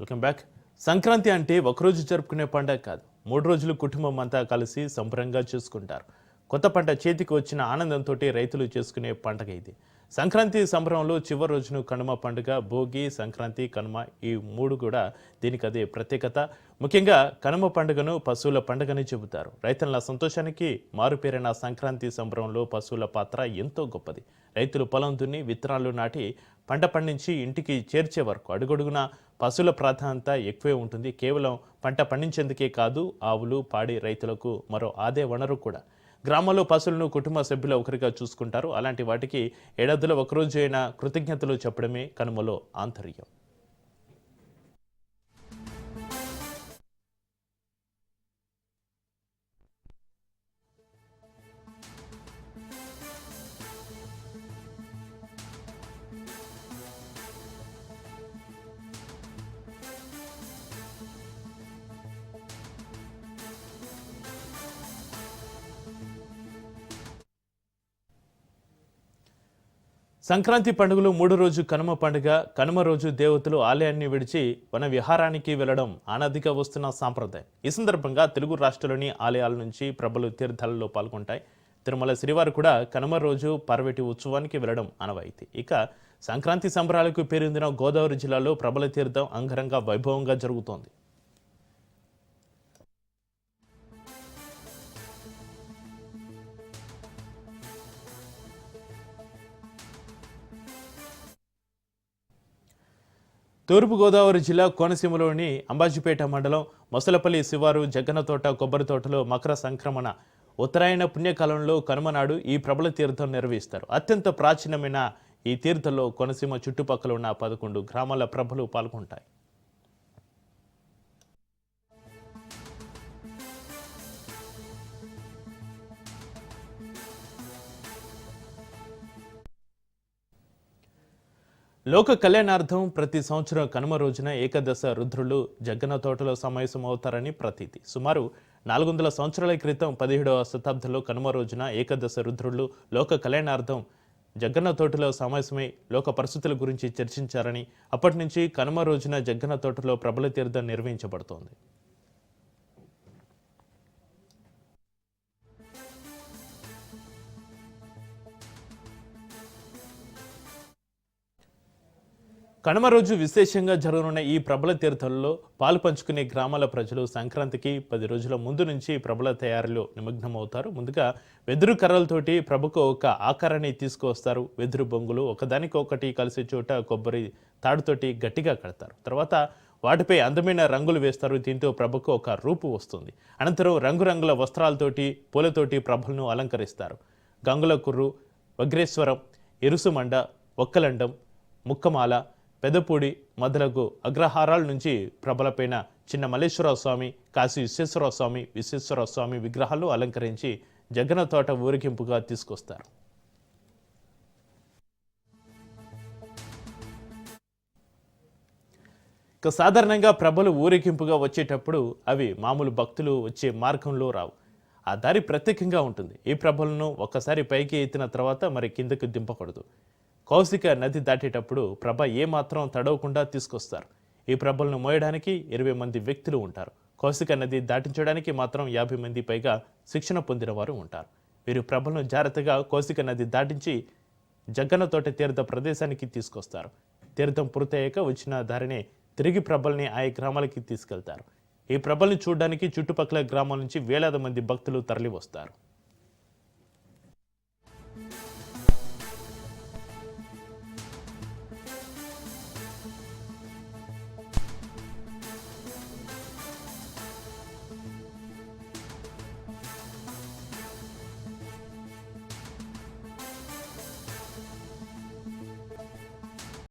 Welcome back. Sankranti అంటే ఒకరోజు జరుపుకునే పండగ కాదు, 3 రోజులు కుటుంబం అంతా కలిసి సంబరంగా చేసుకుంటారు. కొత్త పంట చేతికి వచ్చిన ఆనందంతో రైతులు చేసుకునే పండగ ఇది. సంక్రాంతి సంబరంలో చివరి రోజును కనుమ పండుగ, భోగి, సంక్రాంతి, కనుమ ఈ 3 కూడా దీనికి అదే ప్రత్యేకత. ముఖ్యంగా కనుమ పండుగను పశువుల పండుగని చెబుతారు. రైతుల సంతోషానికి మారుపేరైన సంక్రాంతి సంబరంలో పశువుల పాత్ర ఎంతో గొప్పది. రైతులు పొలం దున్ని విత్తనాలు నాటి పంట పండించి ఇంటికి చేర్చే వరకు అడుగడుగున పశువుల ప్రాధాన్యత ఎక్కువే ఉంటుంది. కేవలం పంట పండించేందుకే కాదు, ఆవులు, పాడి రైతులకు మరో ఆదాయ వనరు కూడా. గ్రామాల్లో పశువులను కుటుంబ సభ్యుల ఒకరిగా చూసుకుంటారు. అలాంటి వాటికి ఏడాదిలో ఒకరోజు అయినా కృతజ్ఞతలు చెప్పడమే కనుమలో ఆంతర్యం. సంక్రాంతి పండుగలు 3 రోజు కనుమ పండుగ. కనుమ రోజు దేవతలు ఆలయాన్ని విడిచి వన విహారానికి వెళ్లడం ఆనదిగా వస్తున్న సాంప్రదాయం. ఈ సందర్భంగా తెలుగు రాష్ట్రాల్లోని ఆలయాల నుంచి ప్రభలు తీర్థాలలో పాల్గొంటాయి. తిరుమల శ్రీవారు కూడా కనుమ రోజు పార్వతి ఉత్సవానికి వెళ్లడం ఆనవాయితీ. ఇక సంక్రాంతి సంబరాలకు పేరొందిన గోదావరి జిల్లాలో ప్రభల తీర్థం అంగరంగ వైభవంగా జరుగుతోంది. తూర్పుగోదావరి జిల్లా కోనసీమలోని అంబాజీపేట మండలం మొసలపల్లి శివారు జగ్గనతోట కొబ్బరి తోటలో మకర సంక్రమణ ఉత్తరాయణ పుణ్యకాలంలో కనుమనాడు ఈ ప్రబల తీర్థం నిర్వహిస్తారు. అత్యంత ప్రాచీనమైన ఈ తీర్థంలో కోనసీమ చుట్టుపక్కల ఉన్న 11 గ్రామాల ప్రభలు పాల్గొంటాయి. లోక కళ్యాణార్థం ప్రతి సంవత్సరం కనుమ రోజున ఏకదశ రుద్రులు జగ్గన తోటలో సమావేశమవుతారని ప్రతీతి. సుమారు 400 సంవత్సరాల క్రితం 17వ శతాబ్దంలో కనుమ రోజున ఏకదశ రుద్రులు లోక కళ్యాణార్థం జగ్గన తోటలో సమావేశమై లోక పరిస్థితుల గురించి చర్చించారని, అప్పటి నుంచి కనుమ రోజున జగ్గన తోటలో ప్రబల తీర్థం నిర్వహించబడుతోంది. కనుమ రోజు విశేషంగా జరగనున్న ఈ ప్రబల తీర్థంలో పాలు పంచుకునే గ్రామాల ప్రజలు సంక్రాంతికి 10 రోజుల ముందు నుంచి ప్రబల తయారీలో నిమగ్నమవుతారు. ముందుగా వెదురు కర్రలతోటి ప్రభుకు ఒక ఆకారాన్ని తీసుకువస్తారు. వెదురు బొంగులు ఒకదానికొకటి కలిసే చోట కొబ్బరి తాడుతోటి గట్టిగా కడతారు. తర్వాత వాటిపై అందమైన రంగులు వేస్తారు. దీంతో ప్రభుకు ఒక రూపు వస్తుంది. అనంతరం రంగురంగుల వస్త్రాలతోటి పూలతోటి ప్రభలను అలంకరిస్తారు. గంగుల కుర్రు, వగ్రేశ్వరం, ఇరుసుమండ, ఒక్కలండం, ముక్కమాల, పెదపూడి మొదలగు అగ్రహారాల నుంచి ప్రభలపైన చిన్న మల్లేశ్వరరావు స్వామి, కాశీ విశ్వేశ్వరరావు స్వామి, విశ్వేశ్వరరావు స్వామి విగ్రహాలు అలంకరించి జగ్గన తోట ఊరేగింపుగా తీసుకొస్తారు. ఇక సాధారణంగా ప్రభలు ఊరేగింపుగా వచ్చేటప్పుడు అవి మామూలు భక్తులు వచ్చే మార్గంలో రావు. ఆ దారి ప్రత్యేకంగా ఉంటుంది. ఈ ప్రభలను ఒక్కసారి పైకి ఎత్తిన తర్వాత మరి కిందకు దింపకూడదు. కౌశిక నది దాటేటప్పుడు ప్రభ ఏమాత్రం తడవకుండా తీసుకొస్తారు. ఈ ప్రభలను మోయడానికి 20 మంది వ్యక్తులు ఉంటారు. కౌశిక నది దాటించడానికి మాత్రం 50 మంది పైగా శిక్షణ పొందిన వారు ఉంటారు. వీరు ప్రభలను జాగ్రత్తగా కౌశిక నది దాటించి జగ్గన తోట తీర్థ ప్రదేశానికి తీసుకొస్తారు. తీర్థం పూర్తయ్యాక వచ్చిన దారినే తిరిగి ప్రభల్ని ఆయా గ్రామాలకి తీసుకెళ్తారు. ఈ ప్రభల్ని చూడడానికి చుట్టుపక్కల గ్రామాల నుంచి వేలాది మంది భక్తులు తరలి వస్తారు.